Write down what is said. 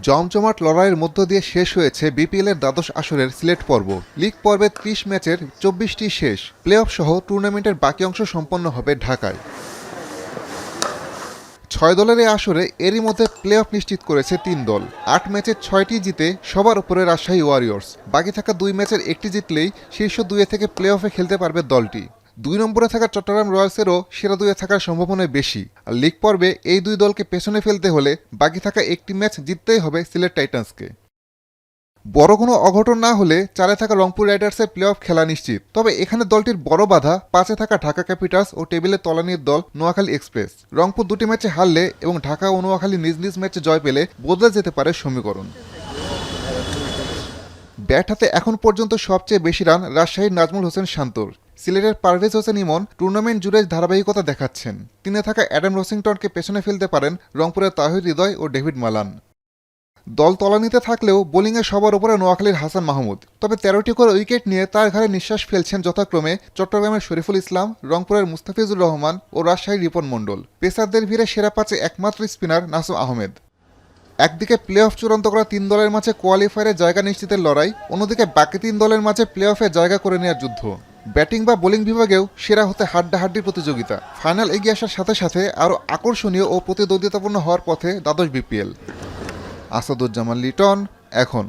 জমজমাট লড়াইয়ের মধ্য দিয়ে শেষ হয়েছে বিপিএলের দ্বাদশ আসরের সিলেট পর্ব। লিগ পর্বের ৩০ ম্যাচের ২৪টি শেষ। প্লে অফ সহ টুর্নামেন্টের বাকি অংশ সম্পন্ন হবে ঢাকায়। ৬ দলের এই আসরে এরই মধ্যে প্লে অফ নিশ্চিত করেছে ৩ দল। ৮ ম্যাচের ৬টি জিতে সবার উপরে রাজশাহী ওয়ারিয়র্স। বাকি থাকা ২ ম্যাচের একটি জিতলেই শীর্ষ ২ থেকে প্লে অফে খেলতে পারবে দলটি। ২ নম্বরে থাকা চট্টগ্রাম রয়্যালসেরও সেরা ২-এ থাকার সম্ভাবনা বেশি। আর লিগ পর্বে এই দুই দলকে পেছনে ফেলতে হলে বাকি থাকা একটি ম্যাচ জিততেই হবে সিলেট টাইটান্সকে। বড় কোনো অঘটন না হলে ৪-এ থাকা রংপুর রাইডার্সের প্লে অফ খেলা নিশ্চিত। তবে এখানে দলটির বড় বাধা 5-এ থাকা ঢাকা ক্যাপিটালস ও টেবিলে তলানির দল নোয়াখালী এক্সপ্রেস। রংপুর ২টি ম্যাচে হারলে এবং ঢাকা ও নোয়াখালী নিজ নিজ ম্যাচে জয় পেলে বদলে যেতে পারে সমীকরণ। ব্যাট হাতে এখন পর্যন্ত সবচেয়ে বেশি রান রাজশাহীর নাজমুল হোসেন শান্তর। সিলেটের পারভেজ হোসেন ইমন টুর্নামেন্ট জুড়ে ধারাবাহিকতা দেখাচ্ছেন। 3-এ থাকা অ্যাডাম রসিংটনকে পেছনে ফেলতে পারেন রংপুরের তাহির হৃদয় ও ডেভিড মালান। দল তলানিতে থাকলেও বোলিংয়ে সবার উপরে নোয়াখালীর হাসান মাহমুদ। তবে 13টি করে উইকেট নিয়ে তার ঘাড়ে নিঃশ্বাস ফেলছেন যথাক্রমে চট্টগ্রামের শরীফুল ইসলাম, রংপুরের মুস্তাফিজুর রহমান ও রাজশাহীর রিপন মণ্ডল। পেসারদের ভিড়ে সেরা 5-এ একমাত্র স্পিনার নাসুম আহমেদ। একদিকে প্লে অফ চূড়ান্ত করা 3 দলের মাঝে কোয়ালিফায়ারে জায়গা নিশ্চিতের লড়াই, অন্যদিকে বাকি 3 দলের মাঝে প্লে অফে জায়গা করে নেওয়ার যুদ্ধ। ব্যাটিং বা বোলিং বিভাগেও সেরা হতে হাড্ডাহাড্ডি প্রতিযোগিতা। ফাইনাল এগিয়ে আসার সাথে সাথে আরও আকর্ষণীয় ও প্রতিদ্বন্দ্বিতাপূর্ণ হওয়ার পথে দ্বাদশ বিপিএল। আসাদুজ্জামান লিটন, এখন।